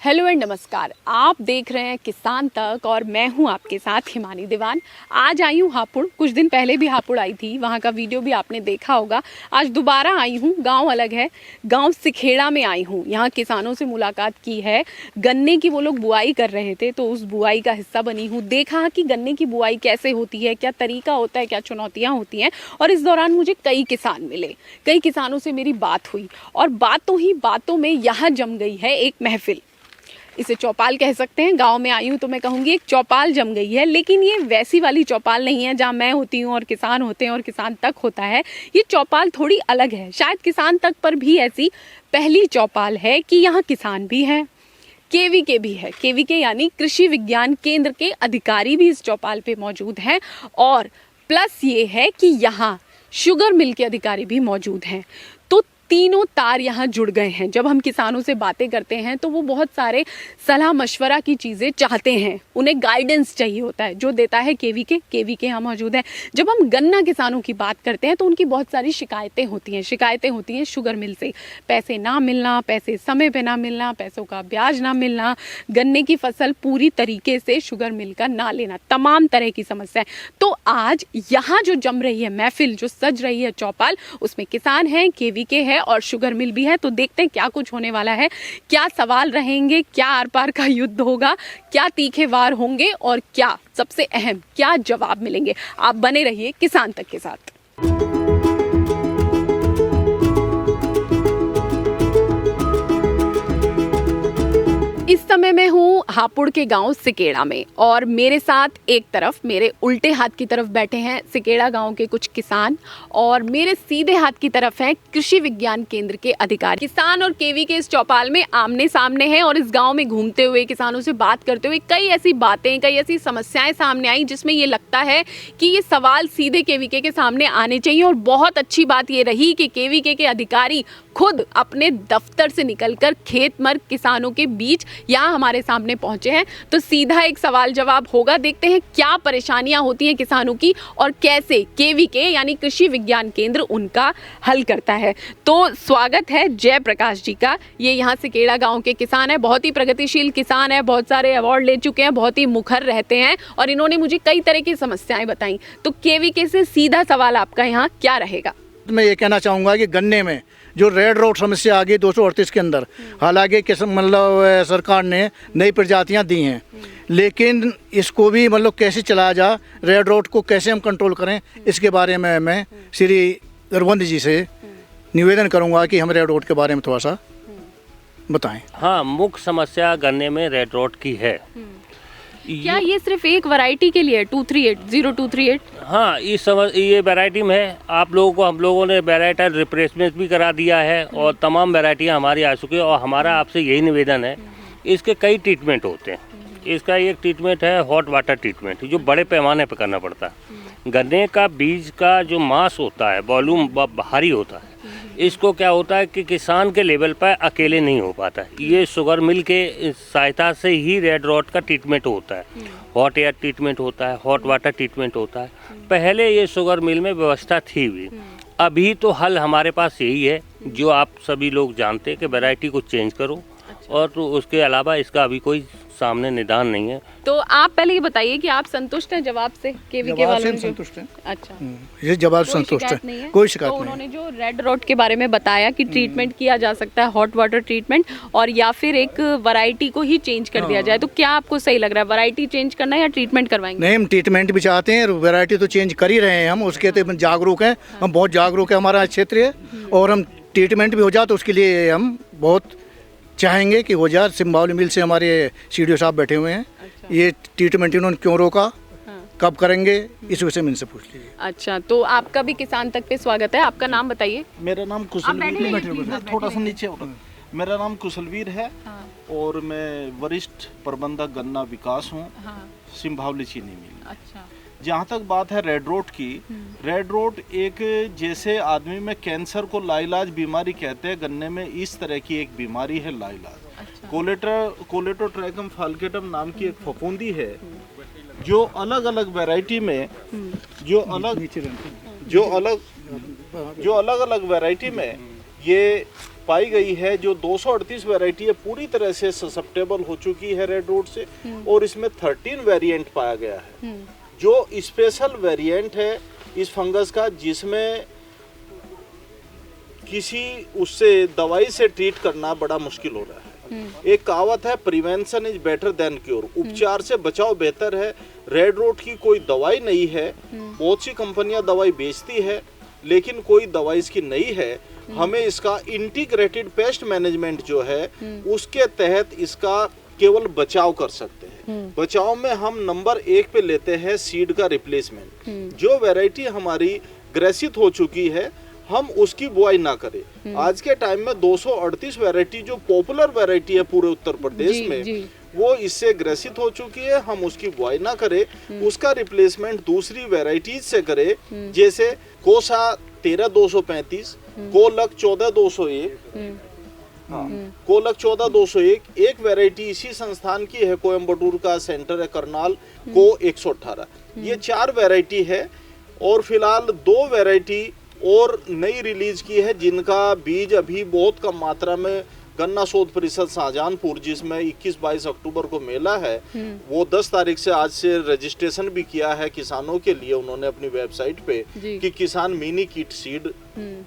Hello and नमस्कार। आप देख रहे हैं किसान तक और मैं हूं आपके साथ हिमानी दीवान। आज आई हूं हापुड़। कुछ दिन पहले भी हापुड़ आई थी, वहां का वीडियो भी आपने देखा होगा। आज दोबारा आई हूं। गांव अलग है, गांव सिखेड़ा में आई हूं। यहां किसानों से मुलाकात की है। गन्ने की वो लोग बुआई कर रहे थे, तो उस बुआई का हिस्सा बनी हूँ। देखा कि गन्ने की बुआई कैसे होती है, क्या तरीका होता है, क्या चुनौतियाँ होती हैं। और इस दौरान मुझे कई किसान मिले, कई किसानों से मेरी बात हुई और बातों ही बातों में यहाँ जम गई है एक महफिल। इसे चौपाल कह सकते हैं। गांव में आई हूँ तो मैं कहूँगी एक चौपाल जम गई है, लेकिन ये वैसी वाली चौपाल नहीं है जहाँ मैं होती हूँ और किसान होते हैं और किसान तक होता है। ये चौपाल थोड़ी अलग है। शायद किसान तक पर भी ऐसी पहली चौपाल है कि यहाँ किसान भी हैं, केवीके भी है। केवीके यानी कृषि विज्ञान केंद्र के अधिकारी भी इस चौपाल पे मौजूद हैं। और प्लस ये है कि यहाँ शुगर मिल के अधिकारी भी मौजूद हैं। तो तीनों तार यहाँ जुड़ गए हैं। जब हम किसानों से बातें करते हैं तो वो बहुत सारे सलाह मशवरा की चीज़ें चाहते हैं, उन्हें गाइडेंस चाहिए होता है, जो देता है केवीके यहाँ मौजूद है। जब हम गन्ना किसानों की बात करते हैं तो उनकी बहुत सारी शिकायतें होती हैं शुगर मिल से। पैसे ना मिलना, पैसे समय पे ना मिलना, पैसों का ब्याज ना मिलना, गन्ने की फसल पूरी तरीके से शुगर मिल का ना लेना, तमाम तरह की समस्याएं। तो आज यहाँ जो जम रही है महफिल, जो सज रही है चौपाल, उसमें किसान हैं, केवीके है और शुगर मिल भी है। तो देखते हैं क्या कुछ होने वाला है, क्या सवाल रहेंगे, क्या आर पार का युद्ध होगा, क्या तीखे वार होंगे और क्या सबसे अहम क्या जवाब मिलेंगे। आप बने रहिए किसान तक के साथ। इस समय मैं हूँ हापुड़ के गांव सिकेड़ा में और मेरे साथ एक तरफ मेरे उल्टे हाथ की तरफ बैठे हैं सिकेड़ा गांव के कुछ किसान और मेरे सीधे हाथ की तरफ है कृषि विज्ञान केंद्र के अधिकारी। किसान और केवीके इस चौपाल में आमने सामने हैं और इस गांव में घूमते हुए, किसानों से बात करते हुए कई ऐसी बातें, कई ऐसी समस्याएं सामने आई जिसमें ये लगता है कि ये सवाल सीधे केवीके के सामने आने चाहिए। और बहुत अच्छी बात ये रही कि केवीके के अधिकारी खुद अपने दफ्तर से निकलकर खेत मर्ग किसानों के बीच यहाँ हमारे सामने पहुंचे हैं। तो सीधा एक सवाल जवाब होगा। देखते हैं क्या परेशानियां होती हैं किसानों की और कैसे केवीके यानी कृषि विज्ञान केंद्र उनका हल करता है। तो स्वागत है जय प्रकाश जी का। ये यहाँ सिकेड़ा गांव के किसान है, बहुत ही प्रगतिशील किसान है, बहुत सारे अवार्ड ले चुके हैं, बहुत ही मुखर रहते हैं और इन्होंने मुझे कई तरह की समस्याएं बताई। तो केवीके से सीधा सवाल आपका यहाँ क्या रहेगा? मैं ये कहना चाहूँगा कि गन्ने में जो रेड रोड समस्या आ गई 238 के अंदर, हालांकि मतलब सरकार ने नई प्रजातियां दी हैं, लेकिन इसको भी मतलब कैसे चलाया जा, रेड रोड को कैसे हम कंट्रोल करें, इसके बारे में मैं श्री रघुवंश जी से निवेदन करूंगा कि हम रेड रोड के बारे में थोड़ा सा बताएं। हाँ, मुख्य समस्या गन्ने में रेड रोड की है। क्या ये सिर्फ एक वैरायटी के लिए 0238? हाँ, ये वैरायटी में है। आप लोगों को हम लोगों ने वैरायटी रिप्लेसमेंट भी करा दिया है और तमाम वैरायटियाँ हमारी आ चुकी है। और हमारा आपसे यही निवेदन है, इसके कई ट्रीटमेंट होते हैं। इसका एक ट्रीटमेंट है हॉट वाटर ट्रीटमेंट, जो बड़े पैमाने पर करना पड़ता है। गन्ने का बीज का जो मास होता है, वॉल्यूम भारी होता है। इसको क्या होता है कि किसान के लेवल पर अकेले नहीं हो पाता है। ये शुगर मिल के सहायता से ही रेड रॉट का ट्रीटमेंट होता है। हॉट एयर ट्रीटमेंट होता है, हॉट वाटर ट्रीटमेंट होता है। पहले ये शुगर मिल में व्यवस्था थी भी। अभी तो हल हमारे पास यही है, जो आप सभी लोग जानते हैं कि वैरायटी को चेंज करो। और तो उसके अलावा इसका अभी कोई सामने निदान नहीं है। तो आप पहले ये बताइए कि आप संतुष्ट हैं जवाब से? केवीके वालों ने संतुष्ट हैं। अच्छा, ये जवाब संतुष्ट है, कोई शिकायत नहीं। उन्होंने जो रेड रॉट के बारे में बताया कि ट्रीटमेंट किया जा सकता है, हॉट वाटर ट्रीटमेंट, और या फिर एक वैरायटी को ही चेंज कर दिया जाए, तो क्या आपको सही लग रहा है? वैरायटी चेंज करना है या ट्रीटमेंट करवाएंगे? नहीं, हम ट्रीटमेंट भी चाहते हैं, वैरायटी तो चेंज कर ही रहे हैं हम, उसके तो जागरूक हैं। हम बहुत जागरूक है, हमारा क्षेत्र है, और हम ट्रीटमेंट भी हो जाए तो उसके लिए हम बहुत चाहेंगे कि हो जाए। सिम्बावली मिल से हमारे सीडीओ साहब बैठे हुए हैं। अच्छा। ये ट्रीटमेंट इन्होंने क्यों रोका, कब करेंगे, इस विषय में इनसे पूछ लीजिए। अच्छा, तो आपका भी किसान तक पे स्वागत है। आपका नाम बताइए। मेरा नाम कुशलवीर, थोड़ा सा नीचे। मेरा नाम कुशलवीर है। हाँ। और मैं वरिष्ठ प्रबंधक गन्ना विकास हूँ। हाँ। सिम्बावली चीनी मिल। अच्छा। जहाँ तक बात है रेड रोड की, रेड रोड एक जैसे आदमी में कैंसर को लाइलाज बीमारी कहते हैं, गन्ने में इस तरह की एक बीमारी है लाइलाज। अच्छा। कोलेटोट्रैकम फाल्केटम नाम की एक फफूंदी है, जो अलग अलग वैरायटी में जो अलग अलग वैरायटी में ये पाई गई है, जो 238 वैरायटी है पूरी तरह से ससेप्टेबल हो चुकी है रेड रोट से, और इसमें 13 वेरिएंट पाया गया है। जो स्पेशल वेरिएंट है इस फंगस का, जिसमें किसी उससे दवाई से ट्रीट करना बड़ा मुश्किल हो रहा है। एक कहावत है, prevention is better than cure, उपचार से बचाव बेहतर है। रेड रोट की कोई दवाई नहीं है, बहुत सी कंपनियां दवाई बेचती है लेकिन कोई दवाई इसकी नहीं है। हमें इसका इंटीग्रेटेड पेस्ट मैनेजमेंट जो है उसके तहत इसका केवल बचाव कर सकते हैं। बचाव में हम नंबर 1 पे लेते हैं सीड का रिप्लेसमेंट। जो वैरायटी हमारी ग्रसित हो चुकी है हम उसकी बुआई ना करें। आज के टाइम में 238 वैरायटी जो पॉपुलर वैरायटी है पूरे उत्तर प्रदेश में, वो इससे ग्रसित हो चुकी है, हम उसकी बुआई ना करें। उसका रिप्लेसमेंट दूसरी वैरायटीज से करें, जैसे कोसा 13235, कोलक 14201, कोलक 14201 एक वैरायटी इसी संस्थान की है, कोयम्बटूर का सेंटर है करनाल को 118। ये 4 वैरायटी है और फिलहाल 2 वैरायटी और नई रिलीज की है जिनका बीज अभी बहुत कम मात्रा में गन्ना शोध परिषद शाहजहानपुर, जिसमें 21-22 अक्टूबर को मेला है, वो 10 तारीख से आज से रजिस्ट्रेशन भी किया है किसानों के लिए उन्होंने अपनी वेबसाइट पे कि किसान मिनी किट सीड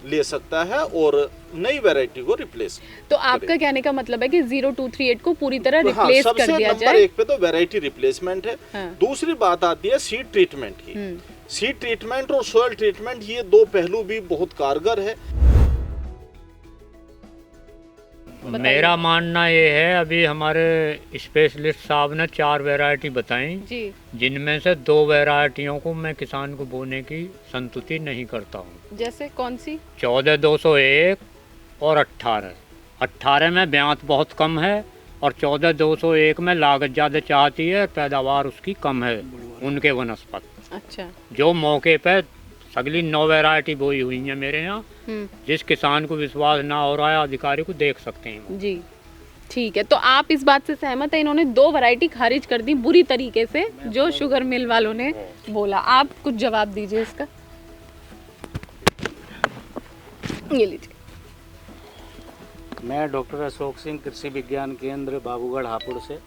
ले सकता है और नई वैरायटी को रिप्लेस। तो आपका कहने का मतलब है कि 0238 को पूरी तरह रिप्लेस कर दिया जाए। नंबर 1 पे तो वैरायटी रिप्लेसमेंट है। दूसरी बात आती है सीड ट्रीटमेंट की। सीड ट्रीटमेंट और सोयल ट्रीटमेंट, ये 2 पहलू भी बहुत कारगर है। मेरा मानना ये है, अभी हमारे स्पेशलिस्ट साहब ने 4 वैरायटी बताई, जिनमें से 2 वैरायटियों को मैं किसान को बोने की संतुष्टि नहीं करता हूँ। जैसे कौन सी? 14201 और 18 में ब्यात बहुत कम है और 14201 में लागत ज़्यादा चाहती है, पैदावार उसकी कम है उनके वनस्पत। अच्छा। जो मौके पे सगली 9 वैरायटी बोई हुई है मेरे यहाँ। जिस किसान को विश्वास ना हो रहा है अधिकारी को देख सकते हैं जी। ठीक है, तो आप इस बात से सहमत है? इन्होंने 2 वैरायटी खारिज कर दी बुरी तरीके से, जो शुगर मिल वालों ने बोला। आप कुछ जवाब दीजिए इसका। ये लीजिए। मैं डॉक्टर अशोक सिंह, कृषि विज्ञान केंद्र बाबूगढ़ हापुड़ से।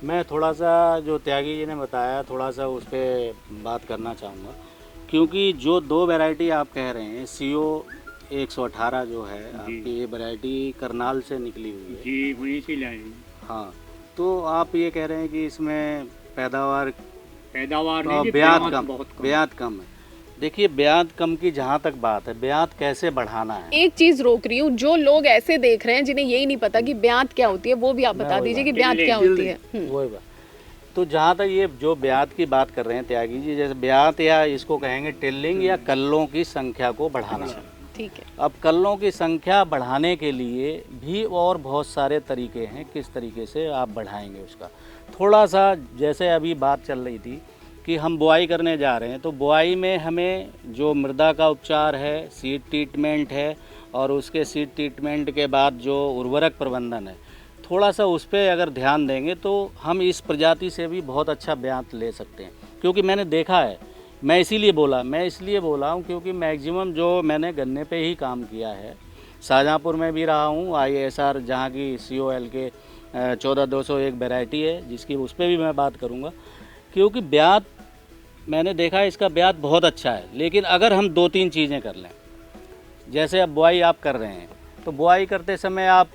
मैं थोड़ा सा जो त्यागी जी ने बताया थोड़ा सा उस पर बात करना चाहूँगा, क्योंकि जो 2 वैरायटी आप कह रहे हैं, CO 118 जो है आपकी, ये वैरायटी करनाल से निकली हुई है जी, वहीं से लाए। हाँ, तो आप ये कह रहे हैं कि इसमें पैदावार नहीं, ब्यात कम है। देखिए, ब्यात कम की जहाँ तक बात है, ब्यात कैसे बढ़ाना है। एक चीज रोक रही हूँ, जो लोग ऐसे देख रहे हैं जिन्हें यही नहीं पता कि ब्यात क्या होती है, वो भी आप बता दीजिए कि ब्यात क्या होती है। वही बात। तो जहाँ तक ये जो ब्यात की बात कर रहे हैं त्यागी जी, जैसे ब्यात या इसको कहेंगे टिल्लिंग या कल्लों की संख्या को बढ़ाना है। ठीक है। अब कल्लों की संख्या बढ़ाने के लिए भी और बहुत सारे तरीके हैं, किस तरीके से आप बढ़ाएंगे उसका। थोड़ा सा जैसे अभी बात चल रही थी कि हम बुआई करने जा रहे हैं, तो बुआई में हमें जो मृदा का उपचार है, सीड ट्रीटमेंट है, और उसके सीड ट्रीटमेंट के बाद जो उर्वरक प्रबंधन है, थोड़ा सा उस पर अगर ध्यान देंगे तो हम इस प्रजाति से भी बहुत अच्छा ब्यात ले सकते हैं। क्योंकि मैंने देखा है, मैं इसलिए बोला हूँ क्योंकि मैक्सिमम जो मैंने गन्ने पे ही काम किया है, शाहजहाँपुर में भी रहा हूँ, ISR जहाँ की COL के 14201 वैरायटी है, जिसकी उस पर भी मैं बात करूँगा। क्योंकि ब्यात मैंने देखा है, इसका ब्यात बहुत अच्छा है। लेकिन अगर हम 2-3 चीज़ें कर लें, जैसे अब बुआई आप कर रहे हैं, तो बुआई करते समय आप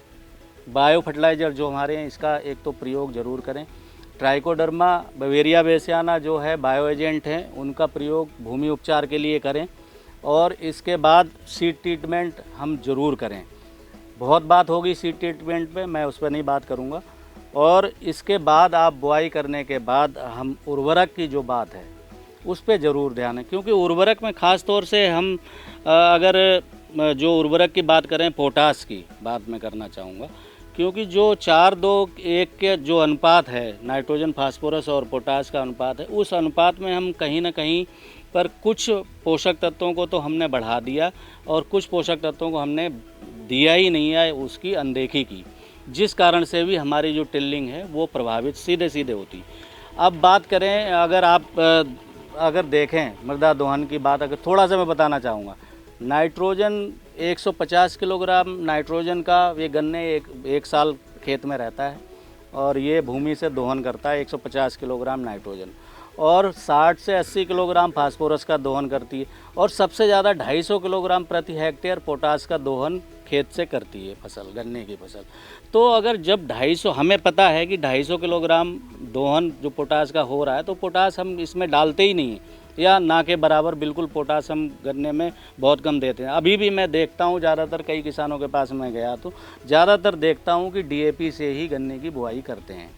बायो फर्टिलाइज़र जो हमारे हैं इसका एक तो प्रयोग ज़रूर करें। ट्राइकोडर्मा बवेरिया बेसियाना जो है बायो एजेंट हैं, उनका प्रयोग भूमि उपचार के लिए करें। और इसके बाद सीड ट्रीटमेंट हम ज़रूर करें। बहुत बात होगी सीड ट्रीटमेंट पे, मैं उस पर नहीं बात करूँगा। और इसके बाद आप बुआई करने के बाद हम उर्वरक की जो बात है उस पर ज़रूर ध्यान है, क्योंकि उर्वरक में ख़ास तौर से हम अगर जो उर्वरक की बात करें, पोटास की बात मैं करना चाहूँगा। क्योंकि जो 4-2-1 के जो अनुपात है, नाइट्रोजन, फास्फोरस और पोटास का अनुपात है, उस अनुपात में हम कहीं ना कहीं पर कुछ पोषक तत्वों को तो हमने बढ़ा दिया और कुछ पोषक तत्वों को हमने दिया ही नहीं है, उसकी अनदेखी की, जिस कारण से भी हमारी जो टिल्लिंग है वो प्रभावित सीधे होती। अब बात करें, अगर आप अगर देखें मृदा दोहन की बात, अगर थोड़ा सा मैं बताना चाहूँगा, नाइट्रोजन 150 किलोग्राम नाइट्रोजन का ये गन्ने एक साल खेत में रहता है और ये भूमि से दोहन करता है 150 किलोग्राम नाइट्रोजन, और 60 से 80 किलोग्राम फास्फोरस का दोहन करती है, और सबसे ज़्यादा 250 किलोग्राम प्रति हेक्टेयर पोटास का दोहन खेत से करती है फसल, गन्ने की फसल। तो अगर जब 250, हमें पता है कि 250 किलोग्राम दोहन जो पोटास का हो रहा है, तो पोटास हम इसमें डालते ही नहीं हैं, या ना के बराबर बिल्कुल पोटास हम गन्ने में बहुत कम देते हैं। अभी भी मैं देखता हूँ, ज़्यादातर कई किसानों के पास मैं गया तो ज़्यादातर देखता हूँ कि डीएपी से ही गन्ने की बुआई करते हैं।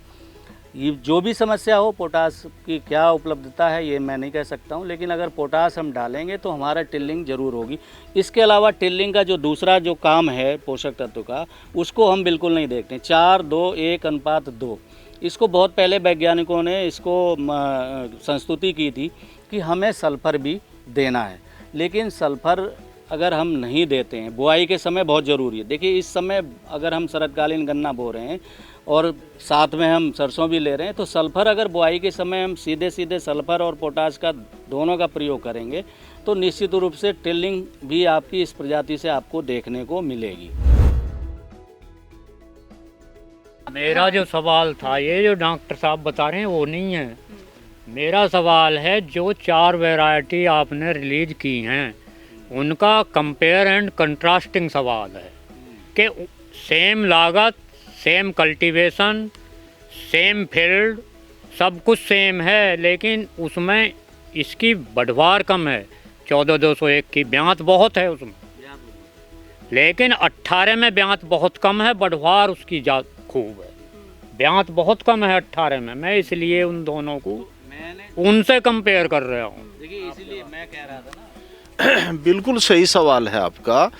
ये जो भी समस्या हो, पोटास की क्या उपलब्धता है ये मैं नहीं कह सकता हूँ, लेकिन अगर पोटास हम डालेंगे तो हमारा टिल्लिंग ज़रूर होगी। इसके अलावा टिल्लिंग का जो दूसरा जो काम है पोषक तत्व का, उसको हम बिल्कुल नहीं देखते। 4:2:1:2 इसको बहुत पहले वैज्ञानिकों ने इसको संस्तुति की थी कि हमें सल्फ़र भी देना है, लेकिन सल्फ़र अगर हम नहीं देते हैं, बुआई के समय बहुत ज़रूरी है। देखिए इस समय अगर हम शरदकालीन गन्ना बो रहे हैं और साथ में हम सरसों भी ले रहे हैं, तो सल्फ़र अगर बुआई के समय हम सीधे सीधे सल्फ़र और पोटास का दोनों का प्रयोग करेंगे तो निश्चित रूप से टिल्लिंग भी आपकी इस प्रजाति से आपको देखने को मिलेगी। मेरा जो सवाल था, ये जो डॉक्टर साहब बता रहे हैं वो नहीं है। मेरा सवाल है जो 4 वैरायटी आपने रिलीज की हैं उनका कंपेयर एंड कंट्रास्टिंग सवाल है कि सेम लागत, सेम कल्टीवेशन, सेम फील्ड, सब कुछ सेम है, लेकिन उसमें इसकी बढ़वार कम है। 14,201 की ब्यात बहुत है उसमें, लेकिन 18 में ब्यात बहुत कम है, बढ़वार उसकी खूब है। ब्यात बहुत कम है 18 में, मैं इसलिए उन दोनों को उनसे कंपेयर कर रहा हूँ। देखिए इसीलिए मैं कह रहा था ना। बिल्कुल सही सवाल है आपका।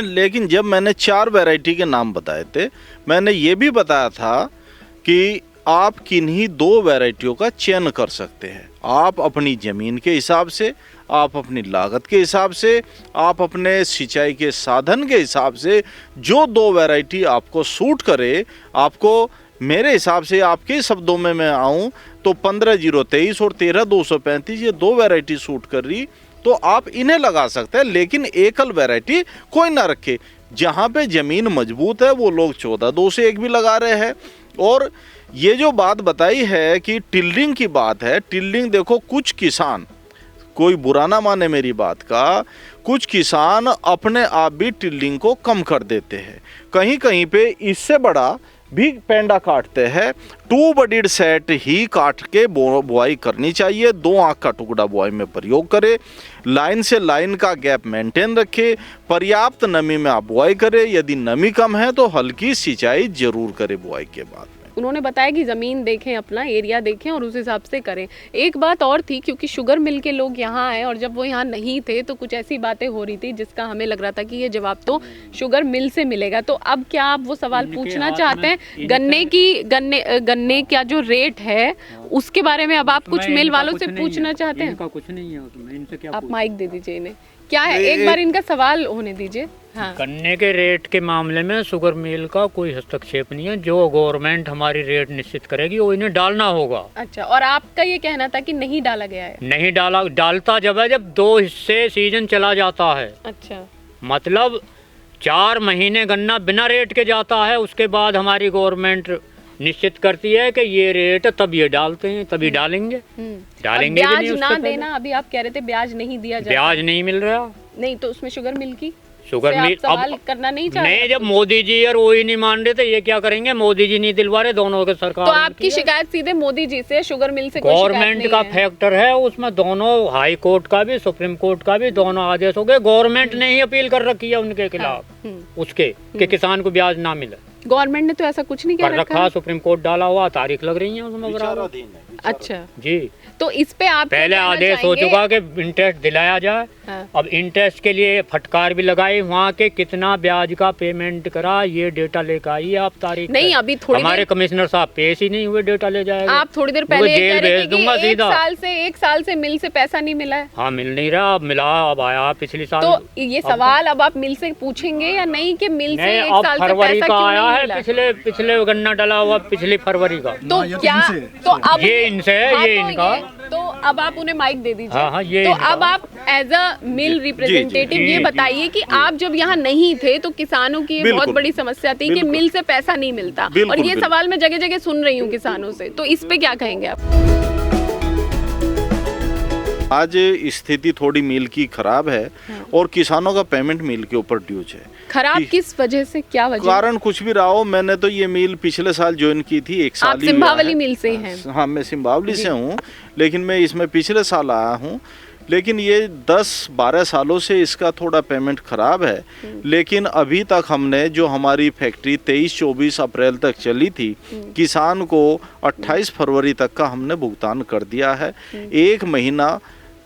लेकिन जब मैंने 4 वैरायटी के नाम बताए थे, मैंने ये भी बताया था कि आप किन्हीं 2 वैरायटियों का चयन कर सकते हैं। आप अपनी ज़मीन के हिसाब से, आप अपनी लागत के हिसाब से, आप अपने सिंचाई के साधन के हिसाब से, जो 2 वैरायटी आपको सूट करे, आपको मेरे हिसाब से आपके शब्दों में मैं आऊँ तो 15,023 और 13,235 ये 2 वैरायटी सूट कर रही, तो आप इन्हें लगा सकते हैं। लेकिन एकल वैरायटी कोई ना रखे। जहाँ पे ज़मीन मजबूत है वो लोग 14,201 भी लगा रहे हैं। और ये जो बात बताई है कि टिल्लिंग की बात है, टिल्लिंग देखो, कुछ किसान, कोई बुरा ना माने मेरी बात का, कुछ किसान अपने आप भी टिल्लिंग को कम कर देते हैं। कहीं कहीं पे इससे बड़ा भी पेंडा काटते हैं। 2 बॉडीड सेट ही काट के बुआई करनी चाहिए। 2 आँख का टुकड़ा बुआई में प्रयोग करें। लाइन से लाइन का गैप मेंटेन रखें। पर्याप्त नमी में आप बुआई करें। यदि नमी कम है तो हल्की सिंचाई जरूर करें बुआई के बाद। उन्होंने बताया कि ज़मीन देखें, अपना एरिया देखें और उस हिसाब से करें। एक बात और थी, क्योंकि शुगर मिल के लोग यहाँ आए और जब वो यहाँ नहीं थे तो कुछ ऐसी बातें हो रही थी जिसका हमें लग रहा था कि ये जवाब तो शुगर मिल से मिलेगा। तो अब क्या आप वो सवाल पूछना चाहते हैं? गन्ने का जो रेट है उसके बारे में अब आप कुछ मिल वालों से पूछना चाहते हैं? इनका कुछ नहीं है उसमें, इनसे क्या आप माइक दे दीजिए इन्हें। क्या है, एक बार इनका सवाल होने दीजिए। हाँ। गन्ने के रेट के मामले में शुगर मिल का कोई हस्तक्षेप नहीं है। जो गवर्नमेंट हमारी रेट निश्चित करेगी वो इन्हें डालना होगा। अच्छा, और आपका ये कहना था कि नहीं डाला गया है? नहीं डालता जब है, जब 2 हिस्से सीजन चला जाता है। अच्छा, मतलब 4 महीने गन्ना बिना रेट के जाता है, उसके बाद हमारी गवर्नमेंट निश्चित करती है कि ये रेट तब ये डालते हैं, तभी डालेंगे। डालेंगे ब्याज भी नहीं ना देना, अभी आप कह रहे थे ब्याज नहीं दिया जाता। ब्याज नहीं मिल रहा। नहीं तो उसमें शुगर मिल की शुगर मिल अब करना नहीं चाह नहीं, जब मोदी जी और वो ही नहीं मान रहे थे, ये क्या करेंगे? मोदी जी नहीं दिलवा रहे, दोनों के सरकार। तो आपकी शिकायत सीधे मोदी जी से, शुगर मिल से? गवर्नमेंट का फैक्टर है उसमें, दोनों हाई कोर्ट का भी, सुप्रीम कोर्ट का भी, दोनों आदेश हो गए। गवर्नमेंट ने ही अपील कर रखी है उनके खिलाफ, उसके कि किसान को ब्याज ना मिले। गवर्नमेंट ने तो ऐसा कुछ नहीं कह रखा। सुप्रीम कोर्ट डाला हुआ, तारीख लग रही है उसमें बराबर। अच्छा जी, तो इस पे आप पहले आदेश हो चुका कि इंटरेस्ट दिलाया जाए। हाँ। अब इंटरेस्ट के लिए फटकार भी लगाई, वहाँ के कितना ब्याज का पेमेंट करा ये डेटा लेकर आइए आप। तारीख नहीं, अभी थोड़ी हमारे कमिश्नर साहब पेश ही नहीं हुए, डेटा ले जाएगा। आप थोड़ी देर पहले जेल भेज दूंगा सीधा। एक साल से मिल से पैसा नहीं मिला है। हाँ, मिल नहीं रहा। अब मिला, अब आया पिछले साल। तो ये सवाल अब आप मिल से पूछेंगे या नहीं कि मिल से एक अब साल से फरवरी पैसा का क्यों आया नहीं है, मिला? पिछले गन्ना डाला हुआ पिछली फरवरी का। तो क्या, तो अब ये इनसे है, ये इनका। तो अब आप उन्हें माइक दे दीजिए। हाँ, ये तो अब आप एज अ मिल रिप्रेजेंटेटिव ये बताइए कि आप जब यहाँ नहीं थे तो किसानों की ये बहुत बड़ी समस्या थी कि मिल से पैसा नहीं मिलता, और ये सवाल मैं जगह जगह सुन रही हूँ किसानों से, तो इस पे क्या कहेंगे आप? आज स्थिति थोड़ी मिल की खराब है और किसानों का पेमेंट मिल के ऊपर ड्यूज है। खराब किस वजह से, क्या वजह? कारण कुछ भी रहा हो, मैंने तो ये मिल पिछले साल ज्वाइन की थी, एक साल आप सिंभावली मिल से हैं? हाँ, मैं सिंभावली से हूँ, लेकिन मैं इसमें पिछले साल आया हूँ। लेकिन ये 10-12 सालों से इसका थोड़ा पेमेंट खराब है। लेकिन अभी तक हमने जो हमारी फैक्ट्री 23-24 अप्रैल तक चली थी, किसान को 28 फरवरी तक का हमने भुगतान कर दिया है। 1 महीना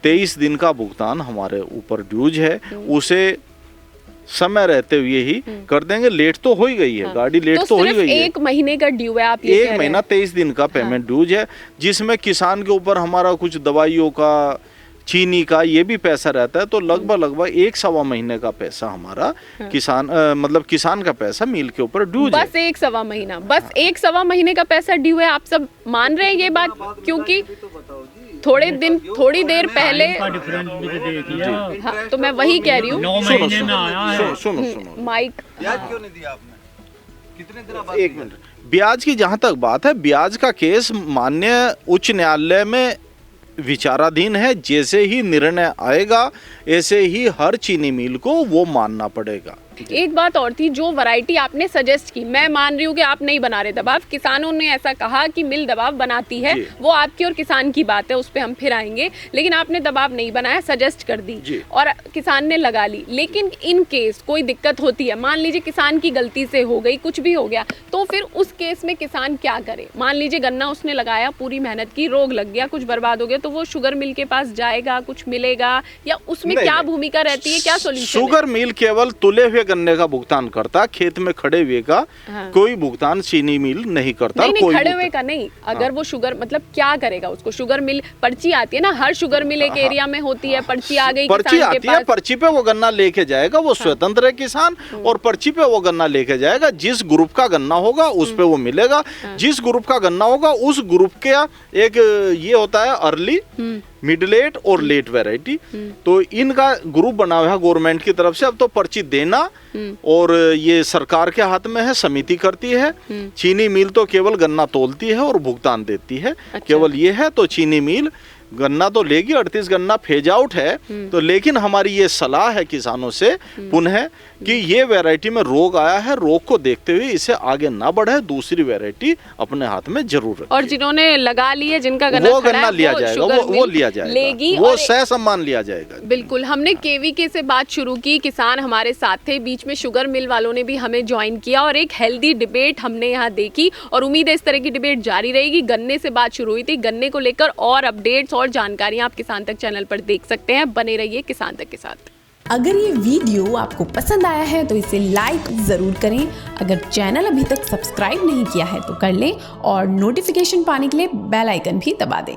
23 दिन का भुगतान हमारे ऊपर ड्यूज है, उसे समय रहते हुए ही कर देंगे। लेट तो हो ही गई है, गाड़ी लेट तो हो ही गई है। 1 महीने का ड्यू है, आप ये कह रहे हैं? 1 महीना 23 दिन का पेमेंट ड्यूज है, जिसमें किसान के ऊपर हमारा कुछ दवाइयों का, चीनी का ये भी पैसा रहता है। तो लगभग 1-1.25 महीने का पैसा हमारा किसान मतलब किसान का पैसा मिल के ऊपर ड्यूज है। बस 1-1.25 महीना, बस 1-1.25 महीने का पैसा ड्यू है। आप सब मान रहे हैं ये बात? क्योंकि थोड़ी देर पहले, हाँ, तो मैं वही कह रही हूँ। सुनो माइक क्यों नहीं दिया आपने? कितने दिन बाद? 1 मिनट। ब्याज की जहां तक बात है, ब्याज का केस माननीय उच्च न्यायालय में विचाराधीन है। जैसे ही निर्णय आएगा ऐसे ही हर चीनी मिल को वो मानना पड़ेगा। एक बात और थी, जो वैरायटी आपने सजेस्ट की, मैं मान रही हूँ कि आप नहीं बना रहे दबाव, किसानों ने ऐसा कहा कि मिल दबाव बनाती है, वो आपकी और किसान की बात है, उस पर हम फिर आएंगे। लेकिन आपने दबाव नहीं बनाया, सजेस्ट कर दी और किसान ने लगा ली। लेकिन इन केस कोई दिक्कत होती है, मान लीजिए किसान की गलती से हो गई, कुछ भी हो गया, तो फिर उस केस में किसान क्या करे? मान लीजिए गन्ना उसने लगाया, पूरी मेहनत की, रोग लग गया, कुछ बर्बाद हो गया, तो वो शुगर मिल के पास जाएगा, कुछ मिलेगा, या उसमें क्या भूमिका रहती है, क्या सोल्यूशन? शुगर मिल केवल तुले हुए गन्ने का भुगतान करता, खेत में खड़े हुए का कोई भुगतान चीनी मिल नहीं करता। नहीं, खड़े हुए का नहीं। अगर वो शुगर, मतलब क्या करेगा उसको? शुगर मिल पर्ची आती है ना, हर शुगर मिल एक एरिया में होती है, पर्ची आ गई, पर्ची आती है, पर्ची पे वो गन्ना लेके जाएगा, वो स्वतंत्र है किसान, और पर्ची पे वो गन्ना लेके जाएगा। जिस ग्रुप का गन्ना होगा उस पे वो मिलेगा, जिस ग्रुप का गन्ना होगा उस ग्रुप के एक ये होता है अर्ली, मिडलेट और लेट वैरायटी। तो इनका ग्रुप बना हुआ है गवर्नमेंट की तरफ से। अब तो पर्ची देना और ये सरकार के हाथ में है, समिति करती है। चीनी मिल तो केवल गन्ना तोलती है और भुगतान देती है। अच्छा। केवल ये है, तो चीनी मिल गन्ना तो लेगी, 38 गन्ना फेज आउट है। तो लेकिन हमारी ये सलाह है किसानों से पुनः कि ये वैरायटी में रोग आया है, रोग को देखते हुए इसे आगे ना बढ़े, दूसरी वैरायटी अपने हाथ में जरूर रखें। और जिन्होंने लगा ली है, जिनका गन्ना वो गन्ना लिया जाएगा, वो लिया जाएगा, लेगी, वो सह सम्मान लिया जाएगा। बिल्कुल। हमने केवीके से बात शुरू की, किसान हमारे साथ थे, बीच में शुगर मिल वालों ने भी हमें ज्वाइन किया और एक हेल्दी डिबेट हमने यहाँ देखी, और उम्मीद है इस तरह की डिबेट जारी रहेगी। गन्ने से बात शुरू हुई थी, गन्ने को लेकर और अपडेट्स और जानकारियां आप किसान तक चैनल पर देख सकते हैं। बने रहिए किसान तक के साथ। अगर ये वीडियो आपको पसंद आया है तो इसे लाइक ज़रूर करें। अगर चैनल अभी तक सब्सक्राइब नहीं किया है तो कर लें, और नोटिफिकेशन पाने के लिए बेल आइकन भी दबा दें।